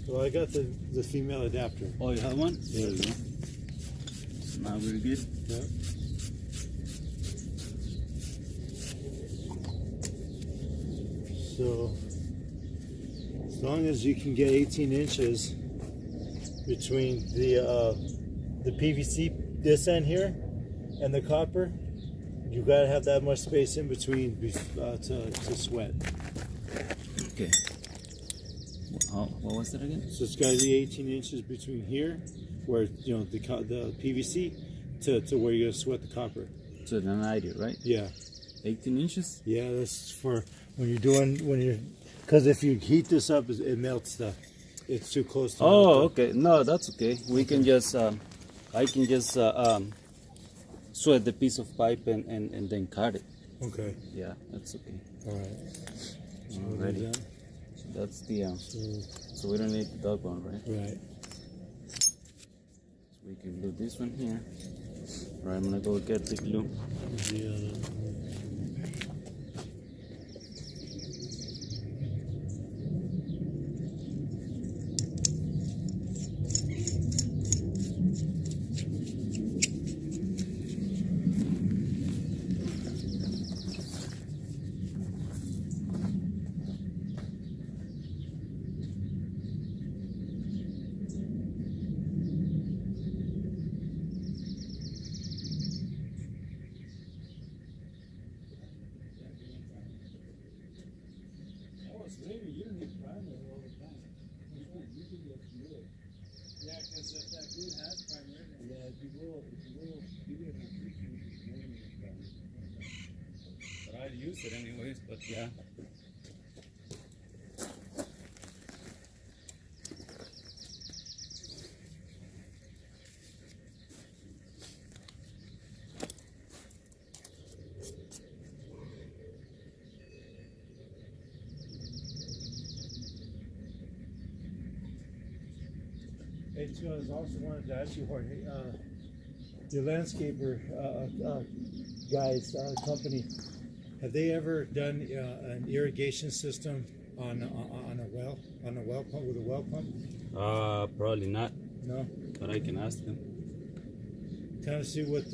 Well, I got the female adapter. Oh, you have one? There you go. Now we're good. Yeah. So, as long as you can get 18 inches between the PVC, this end here, and the copper, you gotta have that much space in between to sweat. Okay. What was that again? So it's gotta be 18 inches between here, where the PVC, to where you're gonna sweat the copper. So the 90, right? Yeah. 18 inches? Yeah, that's for when you're because if you heat this up, it melts stuff. It's too close to. Oh, okay. No, that's okay. We can just, I can just sweat the piece of pipe and then cut it. Okay. Yeah, that's okay. All right. So Ready. So that's the, so we don't need the dog one, right? Right. So we can glue this one here. All right, I'm gonna go get the glue. You don't need primer all the time. You can just do it. Yeah, because if that glue has primer, if you will give it a primer. But I'd use it anyways, but yeah. Hey, too, I was also wanted to ask you, Jorge, your landscaper guys company, have they ever done an irrigation system on a well pump with a well pump? Probably not, No. but I can ask them. Kind of see what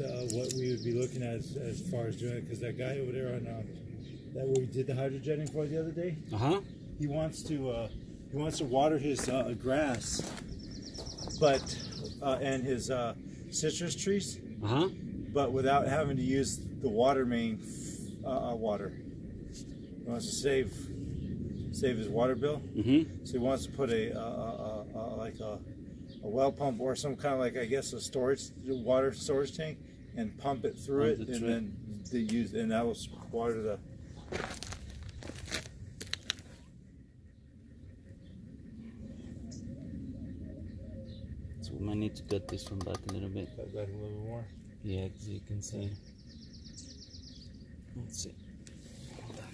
we would be looking at as far as doing it, because that guy over there on that we did the hydrogetting for the other day, he wants to water his grass, but and his citrus trees, but without having to use the water main water. He wants to save his water bill. So he wants to put a well pump or some kind of, like, I guess, a water storage tank, and pump it through it, and then they use, and that will water the. So we might need to cut this one back a little bit. Cut back a little bit more. Yeah, because you can see. Let's see. Hold on.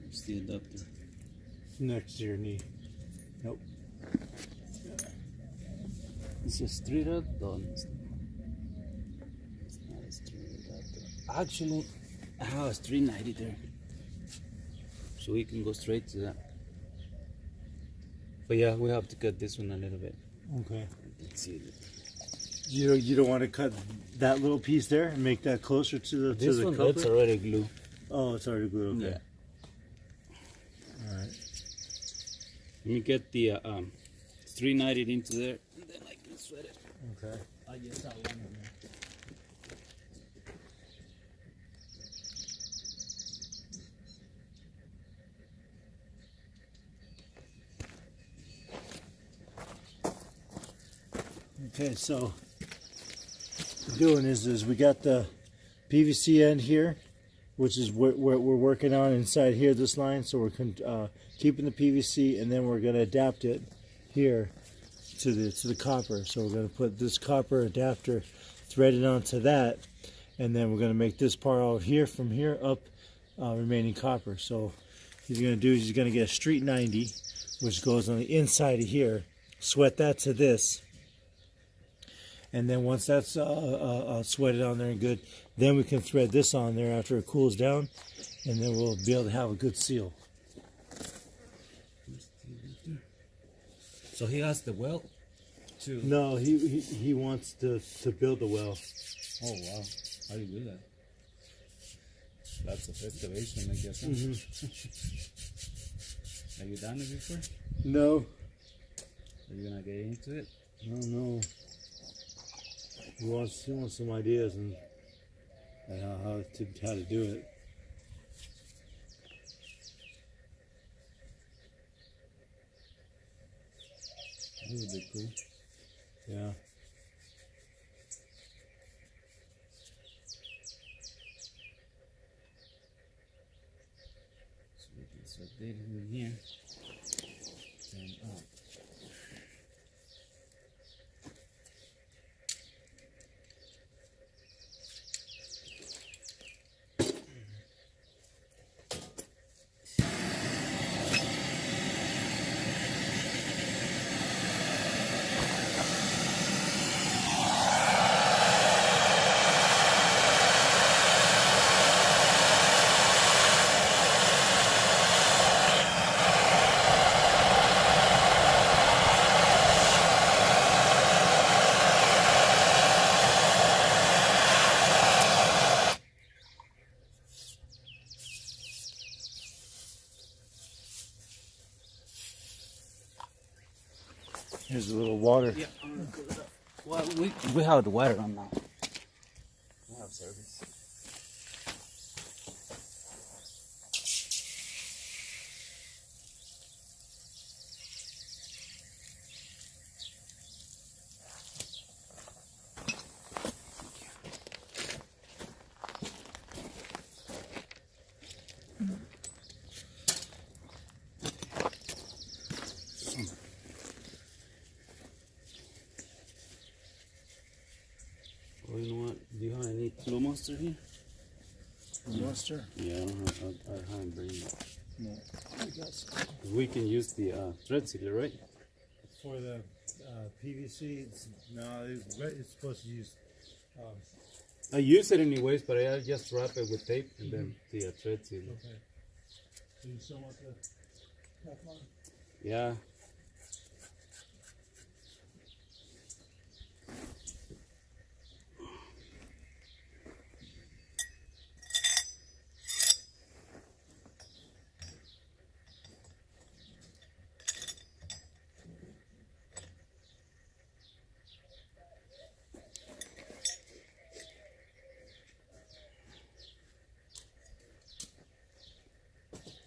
It's the adapter. Next to your knee. Nope. It's a straight up though. It's not a straight adapter. Actually, I have a 390 there. So we can go straight to that. But yeah, we have to cut this one a little bit. Okay. Let's see. You don't want to cut that little piece there and make that closer to the This to the one, cover? that's already glue. Oh, it's already glued. Okay. Yeah. All right. Let me get the 390 into there, and then I can sweat it. Okay. I just have one in there. Okay, so what we're doing is we got the PVC end here, which is what we're working on inside here, this line. So we're keeping the PVC, and then we're going to adapt it here to the copper. So we're going to put this copper adapter threaded onto that, and then we're going to make this part out here, from here up, remaining copper. So what he's going to do is he's going to get a street 90, which goes on the inside of here, sweat that to this. And then once that's sweated on there and good, then we can thread this on there after it cools down, and then we'll be able to have a good seal. So he has the well to. No, he wants to build the well. Oh wow! How do you do that? Lots of excavation, I guess. Huh? Have you done it before? No. Are you gonna get into it? No. He wants some ideas and how to do it. That would be cool. Yeah. So we can set that in here. And up. Here's a little water. Yeah, I'm gonna cool it up. Well, we have the water on now. We have service. Oh, you know what? Do you have any Blue Monster here? Monster? Yeah, I haven't bring it. No. I got some. We can use the thread sealer, right? For the PVC, it's supposed to use. I use it anyways, but I just wrap it with tape and then the thread sealer. Okay. So you still want the Teflon? Yeah.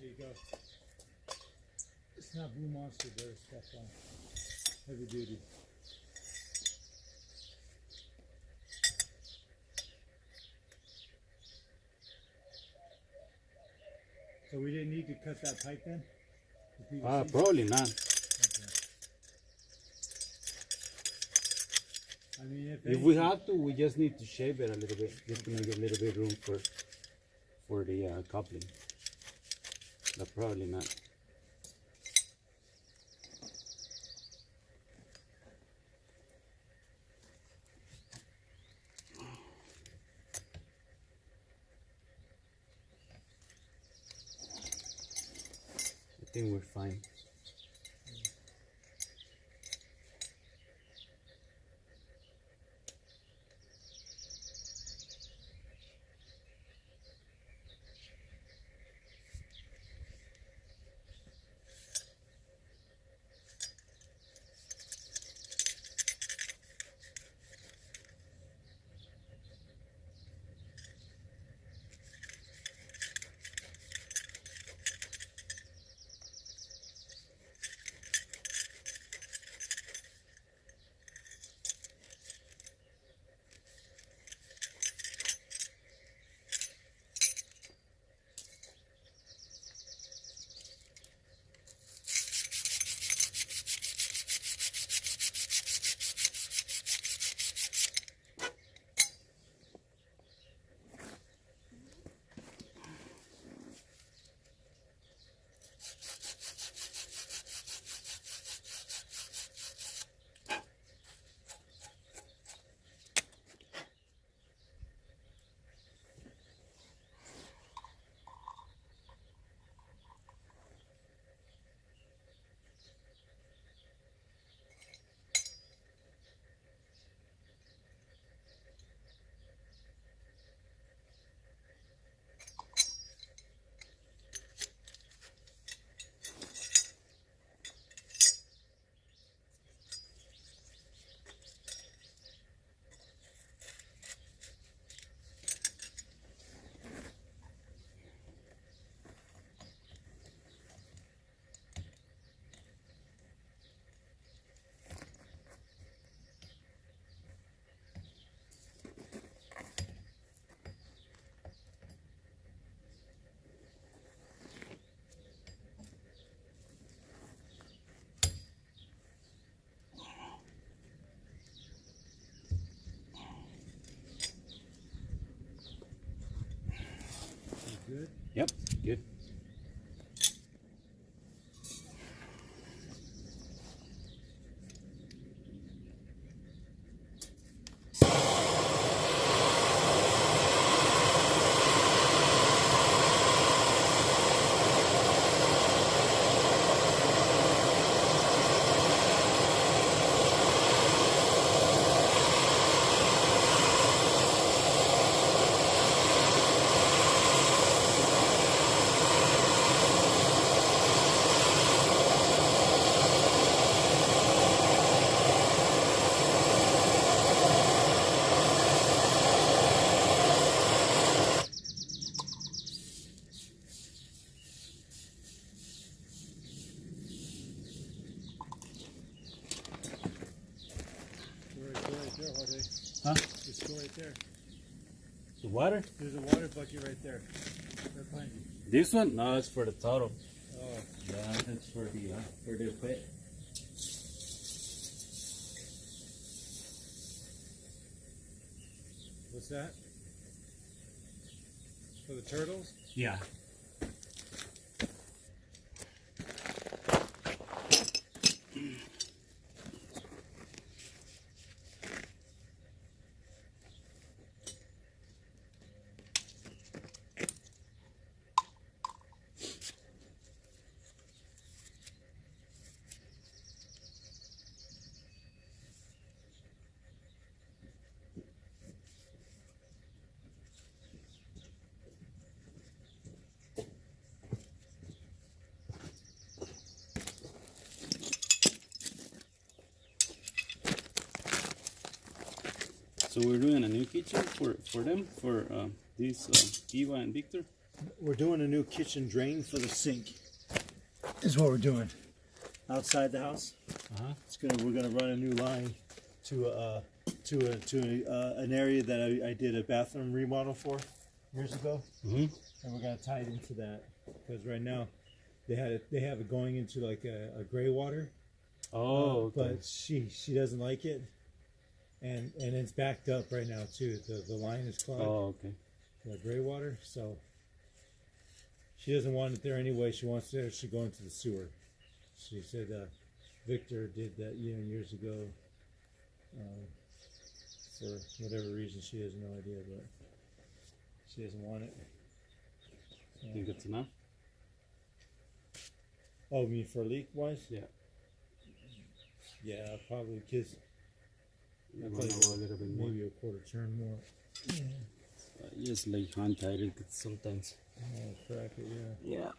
There you go. It's not Blue Monster, but it's Teflon. Heavy duty. So we didn't need to cut that pipe then? The PVC? Probably not. Okay. I mean, If we have to, we just need to shape it a little bit, just to make a little bit room for the coupling. But probably not. I think we're fine. Yep, good. Huh? Let's go right there. The water? There's a water bucket right there. Right behind you. This one? No, it's for the turtle. Oh. Yeah, that's for the pet. What's that? For the turtles? Yeah. So we're doing a new kitchen for them, for these Eva and Victor. We're doing a new kitchen drain for the sink. Is what we're doing. Outside the house. We're gonna run a new line to an area that I did a bathroom remodel for years ago. Mm-hmm. And we're gonna tie it into that because right now they have it going into like a gray water. Oh, okay. But she doesn't like it, and it's backed up right now too. The line is clogged. Oh, okay. The gray water, so she doesn't want it there anyway. She wants it. She go into the sewer. She said Victor did that years ago. For whatever reason, she has no idea, but she doesn't want it. So. Think it's enough? Oh, you mean for leak wise? Yeah. Yeah, probably because You want to go a little bit more. maybe a quarter turn more. Just like hand tied it sometimes. Oh, crack it, yeah. Yeah.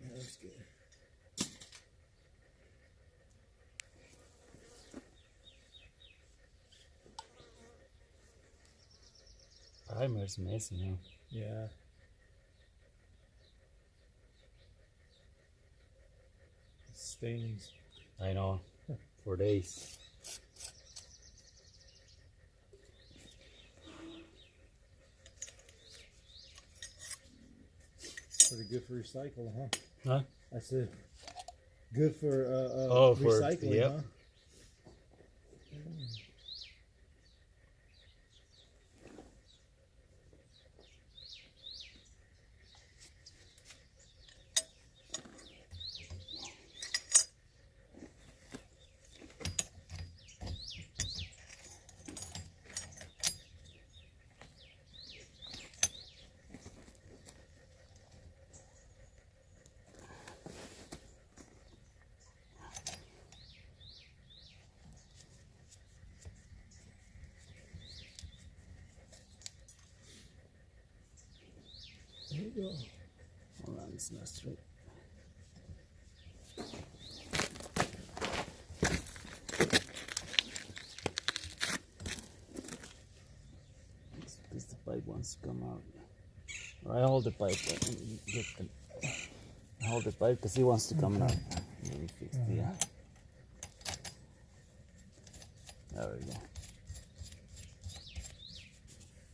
Yeah, that's good. Primer's messy now. Yeah. Stains. I know. For days. Pretty good for recycle, huh? Huh? I said, good for For recycling, yep. huh? There you go. Hold on, it's not straight. Because the pipe wants to come out. I hold the pipe. I hold the pipe because he wants to come out. Let me fix the. There we go.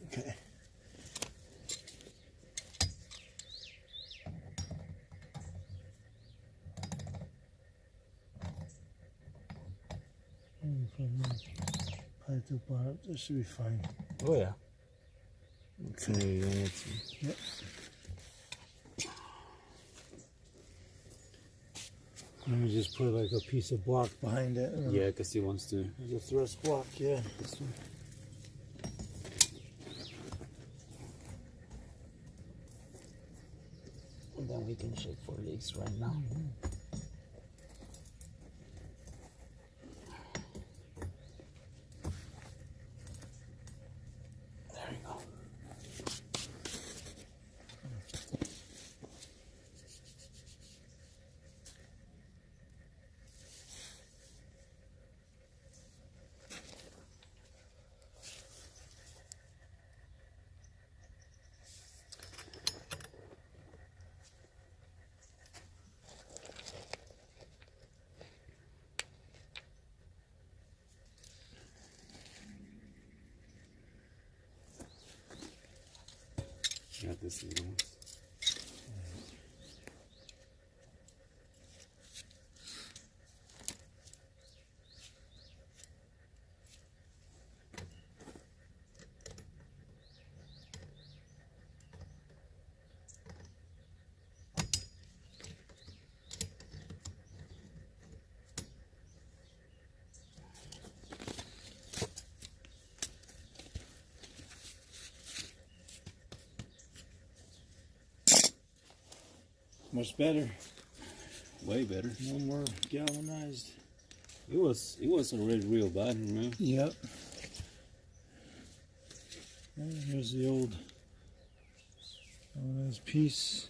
Okay. from the pipe to bottom. That should be fine. Oh yeah. Okay, that's, yep. Let me just put like a piece of block behind it. Yeah, because he wants to. The thrust block, yeah. This one. And then we can shake for leaks right now. There we go. Got this little one. Much better. Way better. No more galvanized. It was already real bad, remember? Yep. And here's the old galvanized piece.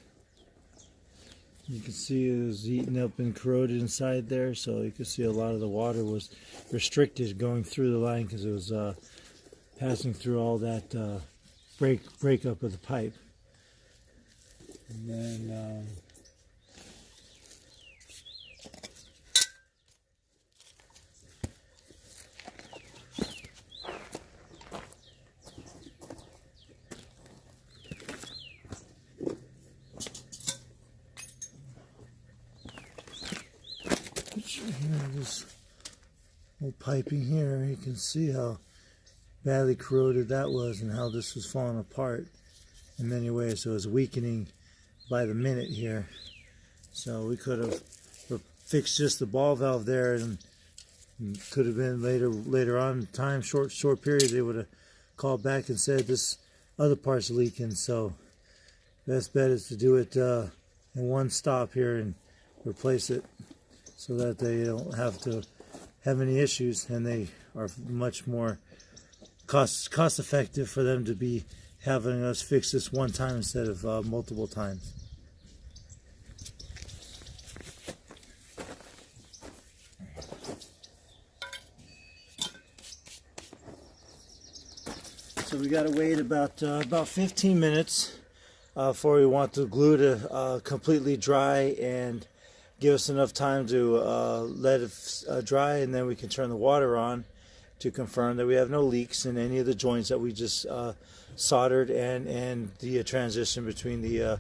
You can see it was eaten up and corroded inside there, so you can see a lot of the water was restricted going through the line because it was passing through all that breakup of the pipe. And then this old piping here, you can see how badly corroded that was and how this was falling apart in many ways. So it was weakening by the minute here. So we could have fixed just the ball valve there, and could have been later on in time, short period, they would have called back and said this other part's leaking. So best bet is to do it in one stop here and replace it, so that they don't have to have any issues, and they are much more cost effective for them to be having us fix this one time instead of multiple times. So we got to wait about 15 minutes before we want the glue to completely dry and give us enough time to let it dry, and then we can turn the water on to confirm that we have no leaks in any of the joints that we just soldered, and the transition between the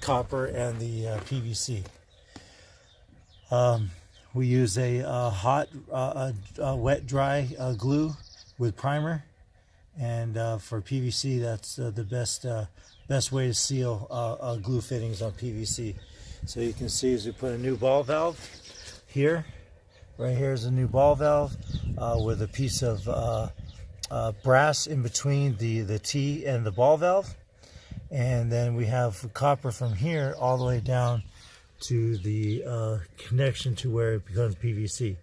copper and the PVC. We use a hot, wet, dry glue with primer, and for PVC, that's the best way to seal glue fittings on PVC. So you can see as we put a new ball valve here, right here is a new ball valve with a piece of brass in between the T and the ball valve, and then we have copper from here all the way down to the connection to where it becomes PVC.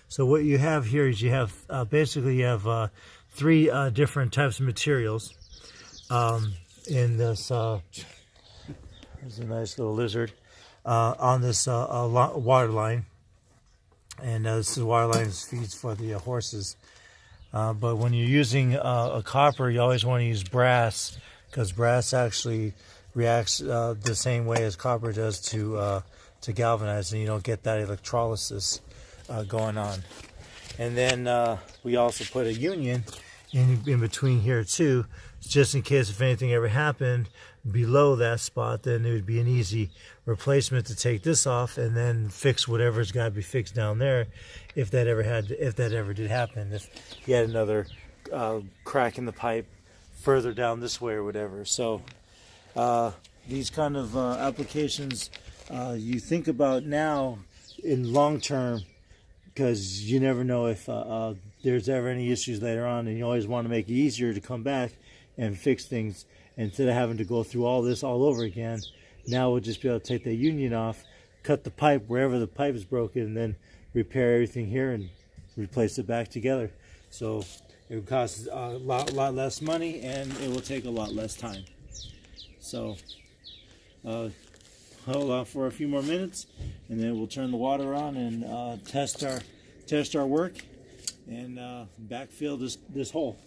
So what you have here is you have basically you have three different types of materials in this. There's a nice little lizard. On this water line, and this is water line feeds for the horses. But when you're using a copper, you always want to use brass, because brass actually reacts the same way as copper does to galvanize, and you don't get that electrolysis going on. And then we also put a union in between here too, just in case if anything ever happened below that spot, then it would be an easy replacement to take this off and then fix whatever's got to be fixed down there, if that ever did happen. If you had another crack in the pipe further down this way or whatever. So these kind of applications you think about now in long term, because you never know if there's ever any issues later on, and you always want to make it easier to come back and fix things instead of having to go through all this all over again. Now we'll just be able to take the union off, cut the pipe wherever the pipe is broken, and then repair everything here and replace it back together. So it would cost a lot less money, and it will take a lot less time. So hold on for a few more minutes, and then we'll turn the water on and test our work and backfill this hole.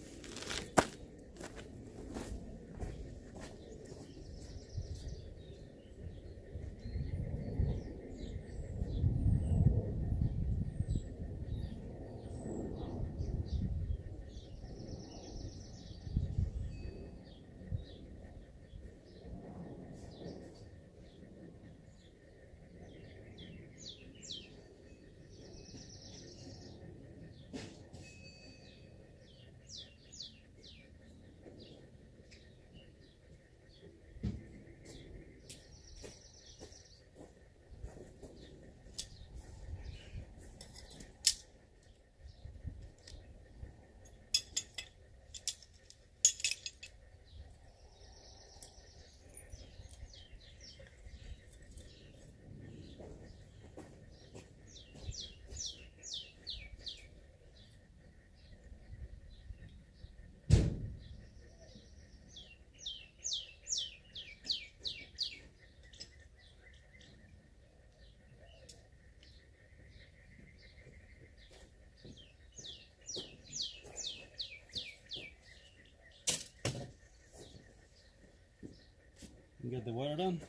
Get the water done.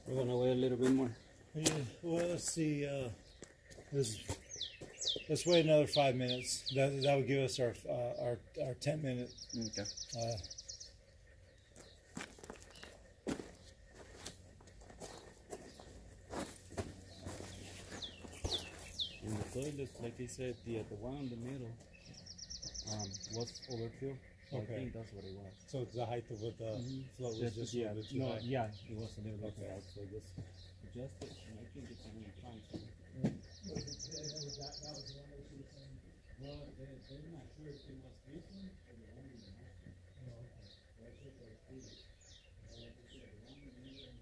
We're gonna wait a little bit more. Yeah, well, let's see. Let's wait another 5 minutes. That would give us our 10-minute. Okay. In the toilets, like I said, the one in the middle was overfilled. So Okay. I think that's what it was. So the height of what the float was just a yeah, little bit too no, high. yeah, it was a little bit Okay. high, so just adjust it, and I think it's only fine. So. Well, they're not sure if it was this one or the one in the master. Oh, okay. Well, I checked those two. Like I said, the one in the middle was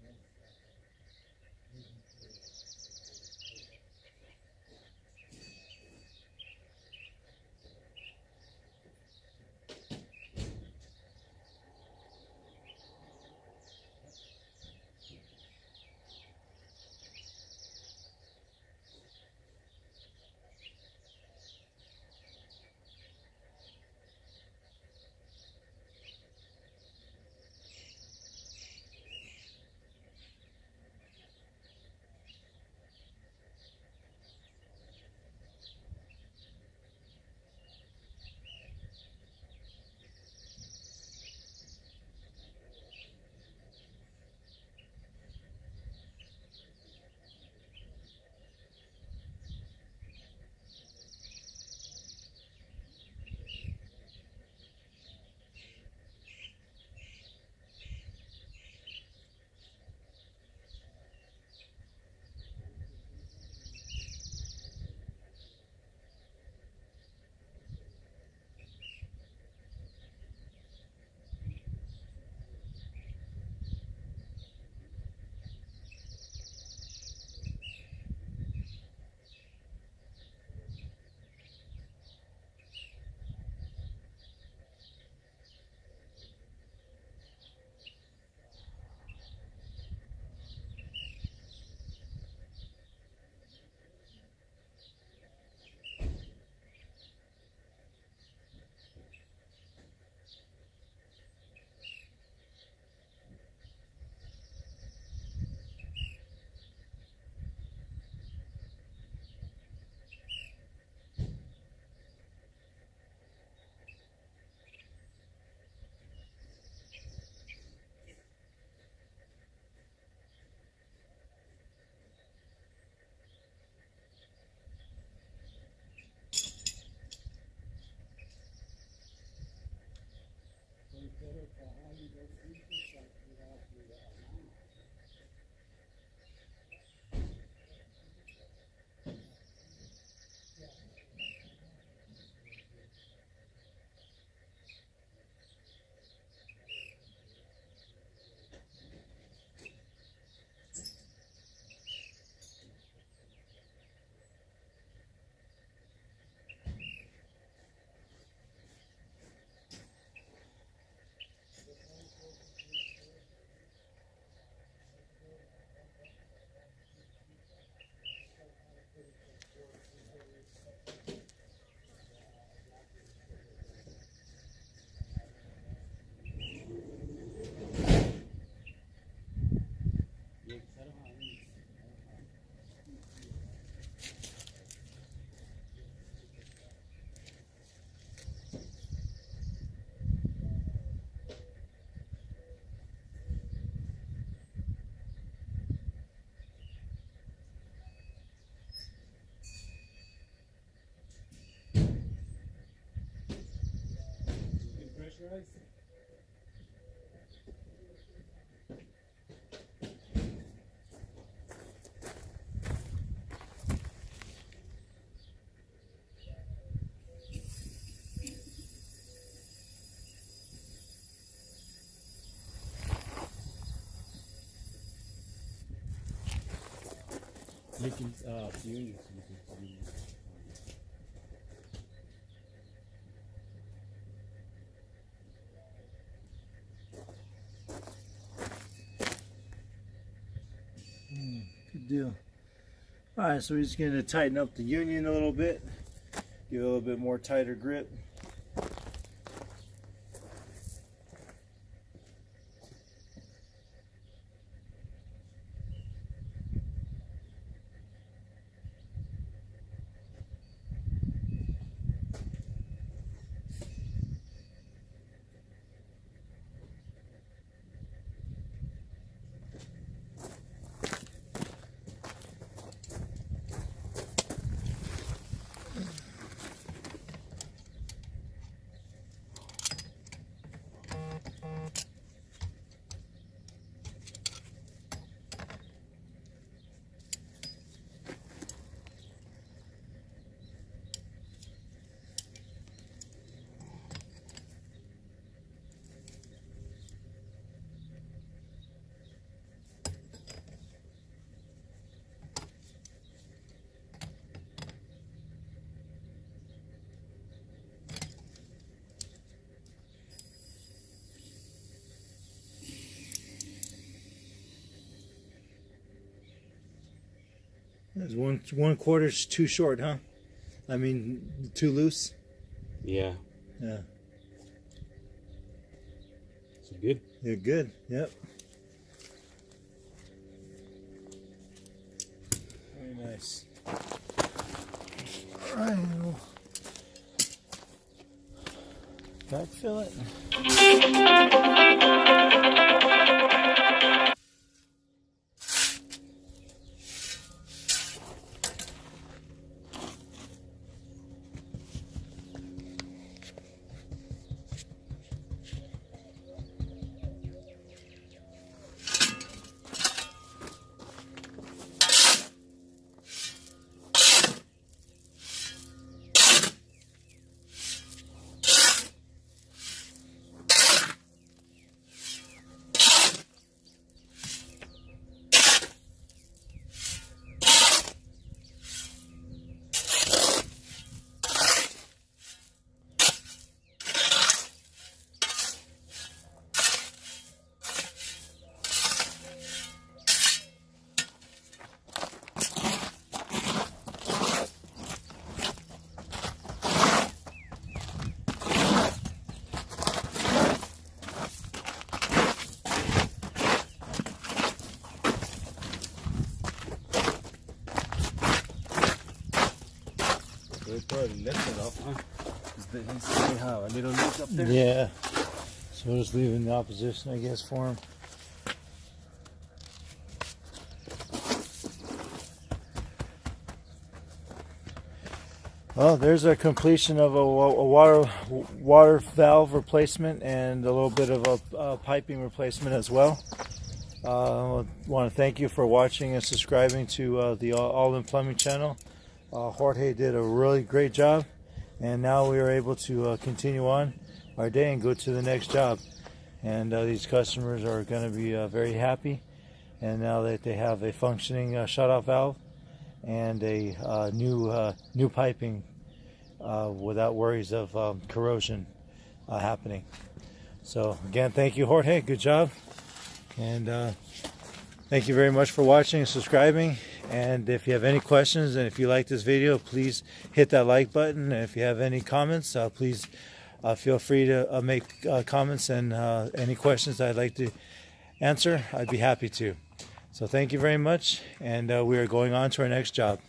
Pressurize. Making fumes. Good deal. All right, so we're just going to tighten up the union a little bit, give it a little bit more tighter grip. There's one quarter's too short, huh? I mean, too loose. Yeah. Yeah. So good. You're good. Yep. Very nice. All right. We'll backfill it. We probably left it off, huh? They have a little leak up there. Yeah. So we'll just leave it in the opposition, I guess, for him. Well, there's a completion of a water valve replacement and a little bit of a piping replacement as well. I want to thank you for watching and subscribing to the All In Plumbing channel. Jorge did a really great job, and now we are able to continue on our day and go to the next job. And these customers are going to be very happy, and now that they have a functioning shutoff valve and a new piping without worries of corrosion happening. So again, thank you, Jorge. Good job, and thank you very much for watching and subscribing. And if you have any questions and if you like this video, please hit that like button. And if you have any comments, please feel free to make comments, and any questions I'd like to answer, I'd be happy to. So thank you very much, and we are going on to our next job.